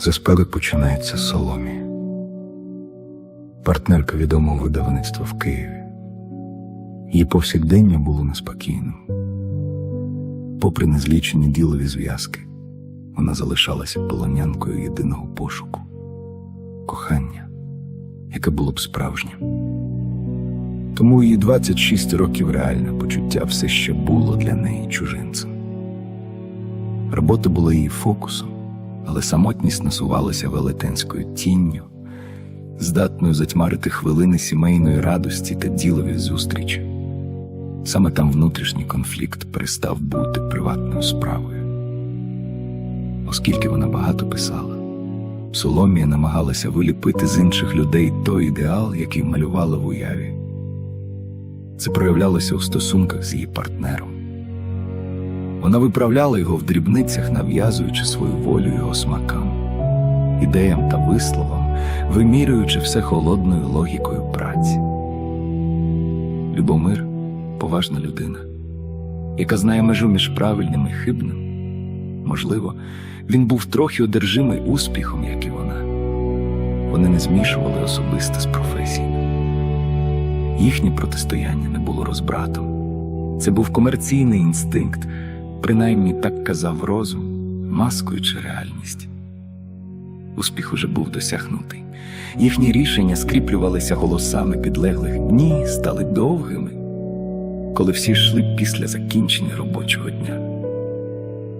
Заспеви починається з Соломії. Партнерка відомого видавництва в Києві. Її повсякдення було неспокійним. Попри незлічені ділові зв'язки, вона залишалася полонянкою єдиного пошуку – кохання, яке було б справжнім. Тому у її 26 років реальне почуття все ще було для неї чужинцем. Робота була її фокусом, але самотність насувалася велетенською тінню, здатною затьмарити хвилини сімейної радості та ділові зустрічі. Саме там внутрішній конфлікт перестав бути приватною справою. Оскільки вона багато писала, Соломія намагалася виліпити з інших людей той ідеал, який малювала в уяві. Це проявлялося у стосунках з її партнером. Вона виправляла його в дрібницях, нав'язуючи свою волю його смакам, ідеям та висловам, вимірюючи все холодною логікою праці. Любомир – поважна людина, яка знає межу між правильним і хибним. Можливо, він був трохи одержимий успіхом, як і вона. Вони не змішували особисте з професійним. Їхнє протистояння не було розбратом. Це був комерційний інстинкт, принаймні так казав розум, маскуючи реальність. Успіх уже був досягнутий. Їхні рішення скріплювалися голосами підлеглих. Дні стали довгими, коли всі йшли після закінчення робочого дня.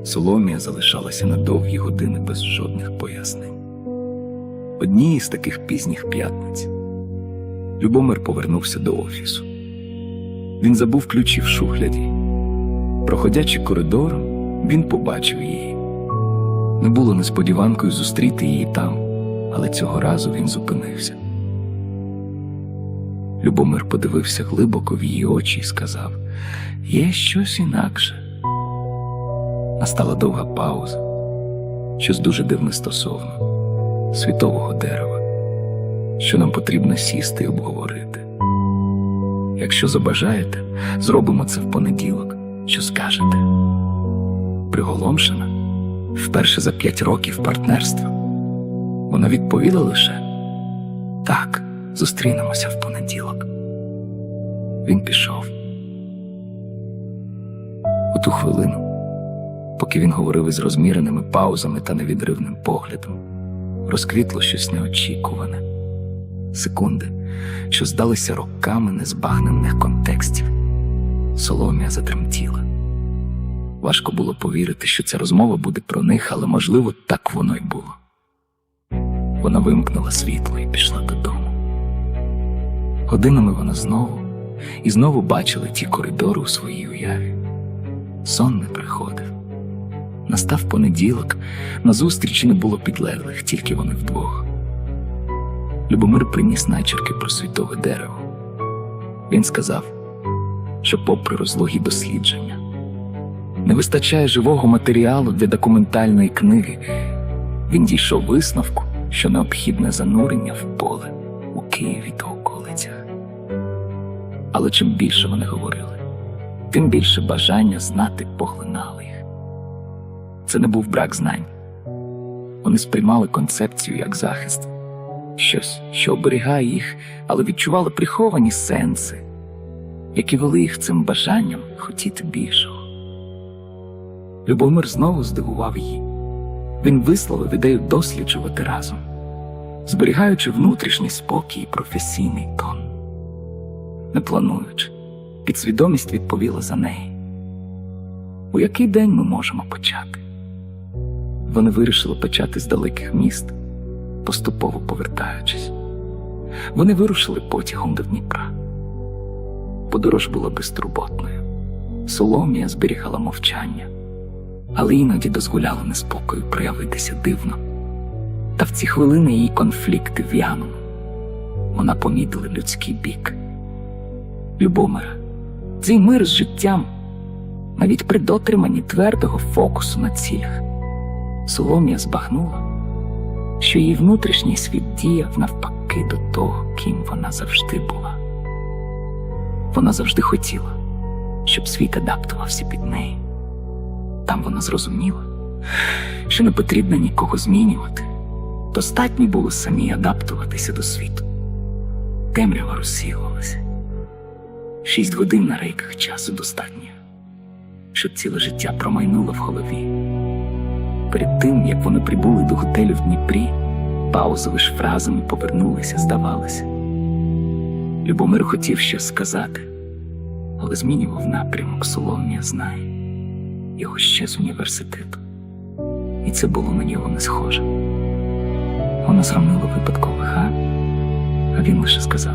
Соломія залишалася на довгі години без жодних пояснень. Однієї з таких пізніх п'ятниць Любомир повернувся до офісу. Він забув ключі в шухляді. Проходячи коридором, він побачив її. Не було несподіванкою зустріти її там, але цього разу він зупинився. Любомир подивився глибоко в її очі і сказав: «Є щось інакше». Настала довга пауза, щось дуже дивне стосовно світового дерева, що нам потрібно сісти і обговорити. Якщо забажаєте, зробимо це в понеділок. Що скажете? Приголомшена, вперше за 5 років партнерства, вона відповіла лише: «Так, зустрінемося в понеділок». Він пішов. У ту хвилину, поки він говорив із розміреними паузами та невідривним поглядом, розквітло щось неочікуване. Секунди, що здалися роками незбагненних контекстів. Соломія затремтіла. Важко було повірити, що ця розмова буде про них, але, можливо, так воно й було. Вона вимкнула світло і пішла додому. Годинами вона знову бачила ті коридори у своїй уяві. Сон не приходив. Настав понеділок, на зустрічі не було підлеглих, тільки вони вдвох. Любомир приніс начерки про світове дерево. Він сказав, що попри розлогі дослідження не вистачає живого матеріалу для документальної книги. Він дійшов висновку, що необхідне занурення в поле у Києві та околицях. Але чим більше вони говорили, тим більше бажання знати поглинало їх. Це не був брак знань. Вони сприймали концепцію як захист. Щось, що оберігає їх, але відчували приховані сенси, які вели їх цим бажанням хотіти більшого. Любомир знову здивував її. Він висловив ідею досліджувати разом, зберігаючи внутрішній спокій і професійний тон. Не плануючи, підсвідомість відповіла за неї. У який день ми можемо почати? Вони вирішили почати з далеких міст, поступово повертаючись. Вони вирушили потягом до Дніпра. Подорож була безтурботною. Соломія зберігала мовчання, але іноді дозволяла неспокою проявитися дивно. Та в ці хвилини її конфлікти в'янули. Вона помітила людський бік Любомира. Цей мир з життям, навіть при дотриманні твердого фокусу на цілях. Соломія збагнула, що її внутрішній світ діяв навпаки до того, ким вона завжди була. Вона завжди хотіла, щоб світ адаптувався під неї. Там вона зрозуміла, що не потрібно нікого змінювати, Достатньо було самі адаптуватися до світу. Темрява розсіювалася. 6 годин на рейках часу достатньо, щоб ціле життя промайнуло в голові. Перед тим, як вони прибули до готелю в Дніпрі, паузи лиш фразами повернулися, здавалося. Любомир хотів щось сказати, але змінював напрямок. Соломія знає його ще з університету. І це було на нього не схоже. Вона зранила випадково, а він лише сказав: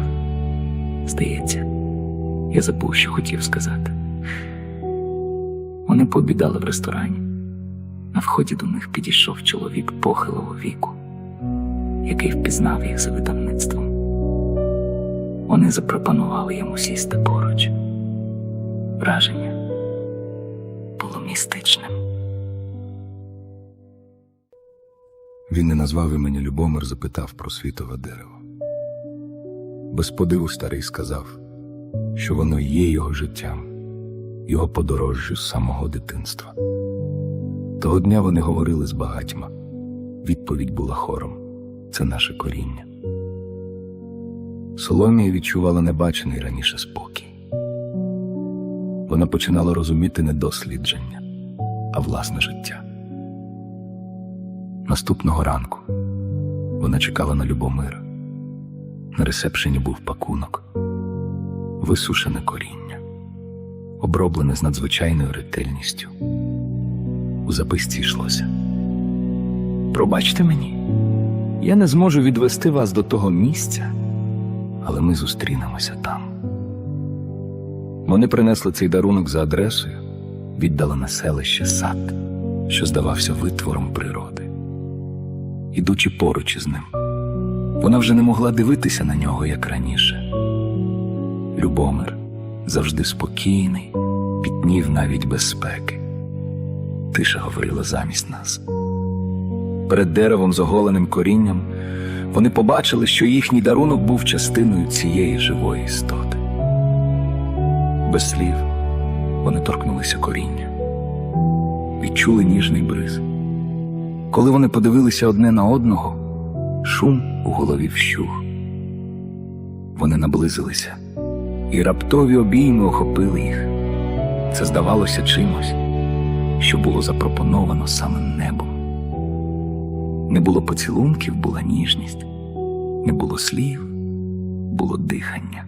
здається, я забув, що хотів сказати. Вони пообідали в ресторані. На вході до них підійшов чоловік похилого віку, який впізнав їх за видавництвом. Вони запропонували йому сісти поруч. Враження було містичним. Він не назвав імені Любомир, запитав про світове дерево. Без подиву старий сказав, що воно є його життям, його подорожжю з самого дитинства. Того дня вони говорили з багатьма. Відповідь була хором: це наше коріння. Соломія відчувала небачений раніше спокій. Вона починала розуміти не дослідження, а власне життя. Наступного ранку вона чекала на Любомира. На ресепшені був пакунок, висушене коріння, оброблене з надзвичайною ретельністю. У записці йшлося: «Пробачте мені, я не зможу відвести вас до того місця, але ми зустрінемося там». Вони принесли цей дарунок за адресою, віддалене селище Сад, що здавався витвором природи. Ідучи поруч із ним, вона вже не могла дивитися на нього, як раніше. Любомир, завжди спокійний, пітнів навіть без спеки. Тиша говорила замість нас. Перед деревом з оголеним корінням вони побачили, що їхній дарунок був частиною цієї живої істоти. Без слів вони торкнулися коріння, відчули ніжний бриз. Коли вони подивилися одне на одного, шум у голові вщух. Вони наблизилися, і раптові обійми охопили їх. Це здавалося чимось, що було запропоновано саме небом. Не було поцілунків, була ніжність. Не було слів, було дихання.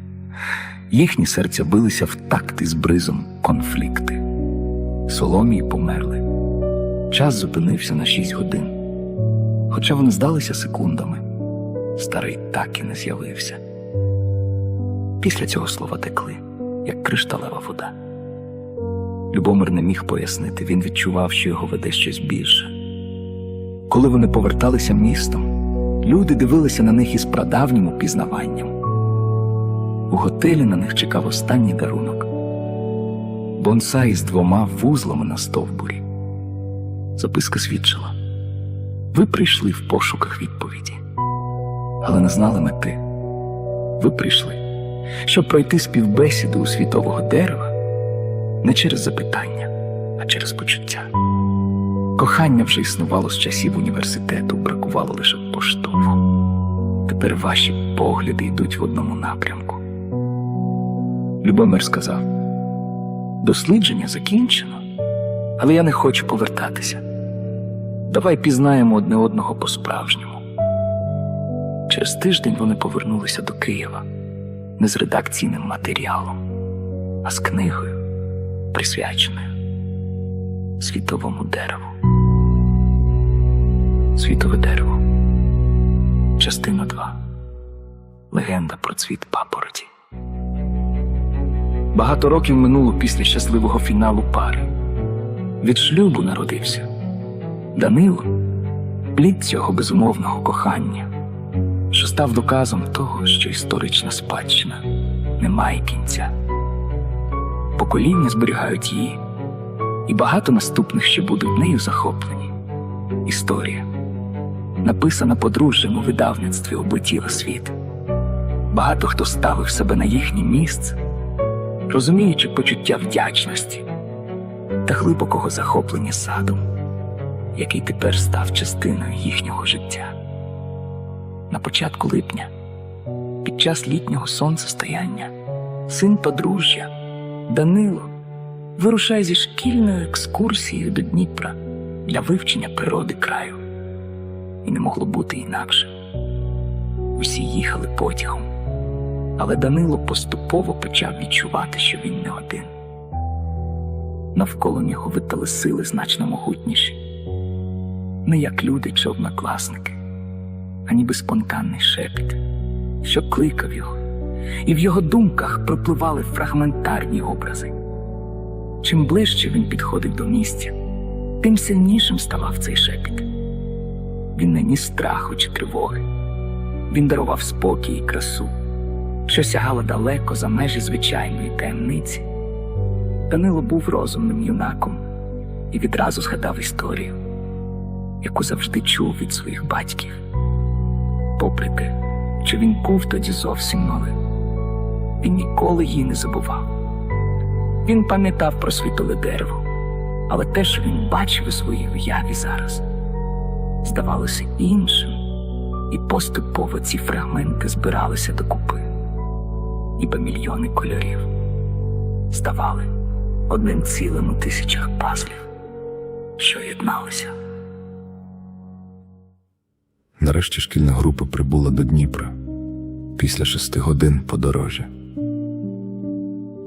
Їхні серця билися в такт із бризом конфлікти. Соломії померли. Час зупинився на 6 годин. Хоча вони здалися секундами, старий так і не з'явився. Після цього слова текли, як кришталева вода. Любомир не міг пояснити, він відчував, що його веде щось більше. Коли вони поверталися містом, люди дивилися на них із прадавнім упізнаванням. У готелі на них чекав останній дарунок – бонсай з 2 вузлами на стовбурі. Записка свідчила: ви прийшли в пошуках відповіді, але не знали мети. Ви прийшли, щоб пройти співбесіду у світового дерева не через запитання, а через почуття. Кохання вже існувало з часів університету, бракувало лише поштовху. Тепер ваші погляди йдуть в одному напрямку. Любомир сказав: дослідження закінчено, але я не хочу повертатися. Давай пізнаємо одне одного по-справжньому. Через тиждень вони повернулися до Києва не з редакційним матеріалом, а з книгою, присвяченою світовому дереву. Світове дерево. Частина 2. Легенда про цвіт папороті. Багато років минуло після щасливого фіналу пари. Від шлюбу народився Данило, плід цього безумовного кохання, що став доказом того, що історична спадщина не має кінця. Покоління зберігають її, і багато наступних ще будуть нею захоплені. Історія, написана подружжям у видавництві, облетіла світ. Багато хто ставив себе на їхнє місце, розуміючи почуття вдячності та глибокого захоплення садом, який тепер став частиною їхнього життя. на початку липня, під час літнього сонцестояння, син подружжя Данило вирушає зі шкільною екскурсією до Дніпра для вивчення природи краю. І не могло бути інакше. Усі їхали потягом, але Данило поступово почав відчувати, що він не один. Навколо нього витали сили значно могутніші. Не як люди чи однокласники, а ніби спонтанний шепіт, що кликав його, і в його думках пропливали фрагментарні образи. Чим ближче він підходив до місця, тим сильнішим ставав цей шепіт. Він не ніс страху чи тривоги. Він дарував спокій і красу, що сягала далеко за межі звичайної таємниці. Данило був розумним юнаком і відразу згадав історію, яку завжди чув від своїх батьків. Попри те, що він був тоді зовсім малим, він ніколи її не забував. Він пам'ятав про світове дерево, але те, що він бачив у своїй уяві зараз, здавалося іншим, і поступово ці фрагменти збиралися докупи, ніби мільйони кольорів ставали одним цілим у тисячах пазлів, що єдналися. Нарешті шкільна група прибула до Дніпра після 6 годин подорожжя.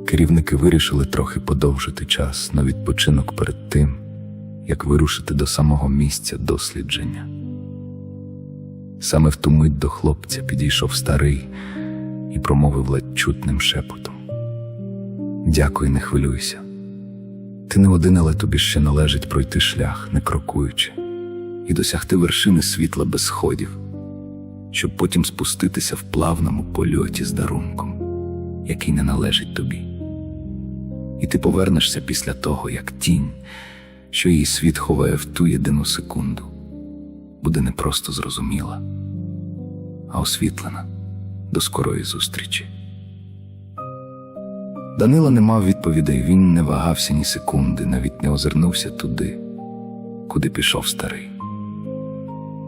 Керівники вирішили трохи подовжити час на відпочинок перед тим, як вирушити до самого місця дослідження. Саме в ту мить до хлопця підійшов старий і промовив ледь чутним шепотом: «Дякую, не хвилюйся. Ти не один, але тобі ще належить пройти шлях, не крокуючи, і досягти вершини світла без сходів, щоб потім спуститися в плавному польоті з дарунком, який не належить тобі. І ти повернешся після того, як тінь, що її світ ховає в ту єдину секунду, буде не просто зрозуміла, а освітлена. До скорої зустрічі». Данило не мав відповідей, він не вагався ні секунди, навіть не озирнувся туди, куди пішов старий.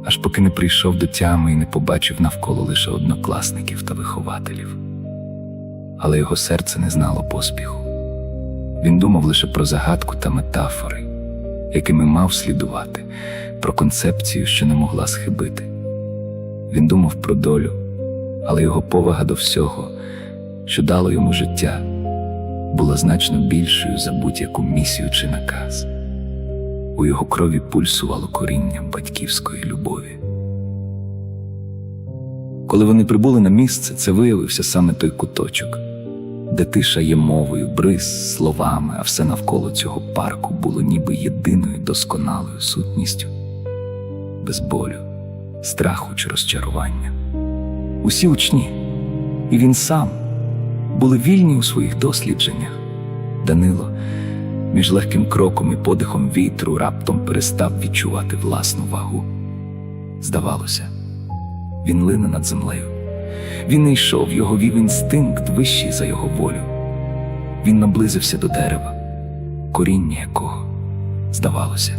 Аж поки не прийшов до тями і не побачив навколо лише однокласників та вихователів. Але його серце не знало поспіху. Він думав лише про загадку та метафори, якими мав слідувати, про концепцію, що не могла схибити. Він думав про долю, але його повага до всього, що дало йому життя, була значно більшою за будь-яку місію чи наказ. У його крові пульсувало коріння батьківської любові. Коли вони прибули на місце, це виявився саме той куточок, де тиша є мовою, бриз словами, а все навколо цього парку було ніби єдиною досконалою сутністю, без болю, страху чи розчарування. Усі учні, і він сам, були вільні у своїх дослідженнях. Данило між легким кроком і подихом вітру раптом перестав відчувати власну вагу. Здавалося, він лине над землею. Він не йшов, його вів інстинкт вищий за його волю. Він наблизився до дерева, коріння якого, здавалося,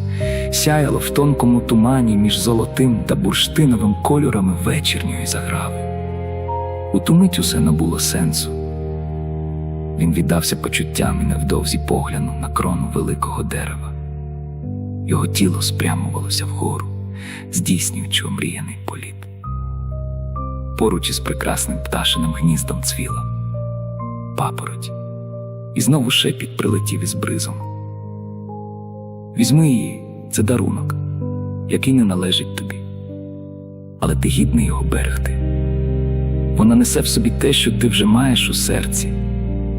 сяяло в тонкому тумані між золотим та бурштиновим кольорами вечірньої заграви. У ту мить усе набуло сенсу. Він віддався почуттям і невдовзі поглянув на крону великого дерева. Його тіло спрямувалося вгору, здійснюючи омріяний політ. Поруч із прекрасним пташиним гніздом цвіла папороть. І знову шепіт прилетів із бризом. «Візьми її, це дарунок, який не належить тобі. Але ти гідний його берегти. Вона несе в собі те, що ти вже маєш у серці,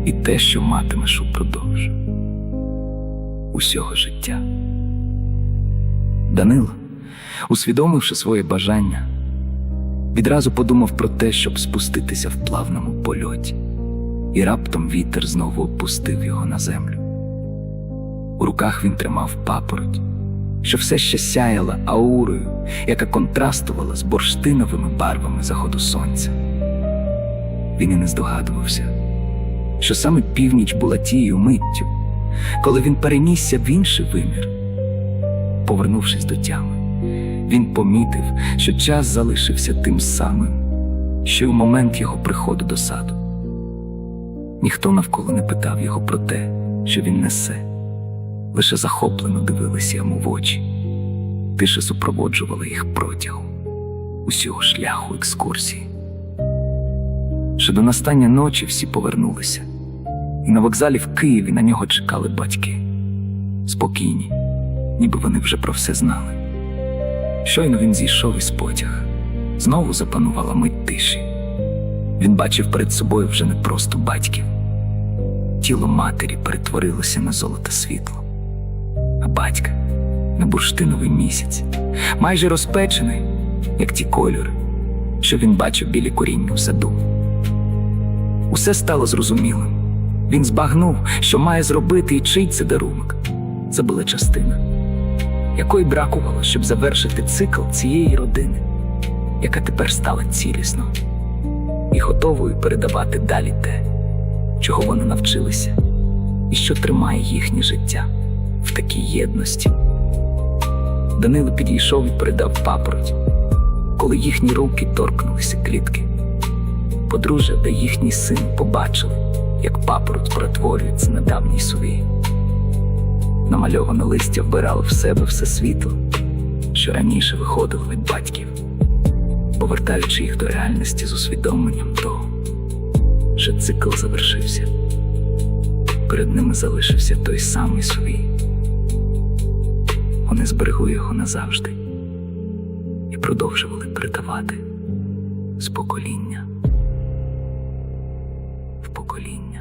і те, що матимеш упродовж усього життя». Данило, усвідомивши своє бажання, відразу подумав про те, щоб спуститися в плавному польоті, і раптом вітер знову опустив його на землю. У руках він тримав папороть, що все ще сяяла аурою, яка контрастувала з бурштиновими барвами заходу сонця. Він і не здогадувався, що саме північ була тією миттю, коли він перенісся в інший вимір. Повернувшись до тями, він помітив, що час залишився тим самим, що й у момент його приходу до саду. Ніхто навколо не питав його про те, що він несе. Лише захоплено дивилися йому в очі. Тиша супроводжувала їх протягом усього шляху екскурсії. Ще до настання ночі всі повернулися, і на вокзалі в Києві на нього чекали батьки. Спокійні, ніби вони вже про все знали. Щойно він зійшов із потяга. Знову запанувала мить тиші. Він бачив перед собою вже не просто батьків. Тіло матері перетворилося на золоте світло, а батька — на бурштиновий місяць, майже розпечений, як ті кольори, що він бачив біля коріння в саду. Усе стало зрозумілим. Він збагнув, що має зробити і чий це дарунок. Це була частина, якої бракувало, щоб завершити цикл цієї родини, яка тепер стала цілісною і готовою передавати далі те, чого вони навчилися, і що тримає їхнє життя в такій єдності. Данило підійшов і передав папороть, коли їхні руки торкнулися клітки. Подружжя та їхній син побачили, як папороть перетворюється на давній сувій. Намальоване листя вбирало в себе все світло, що раніше виходило від батьків, повертаючи їх до реальності з усвідомленням того, що цикл завершився. Перед ними залишився той самий сувій. Вони зберегли його назавжди і продовжували передавати з покоління в покоління.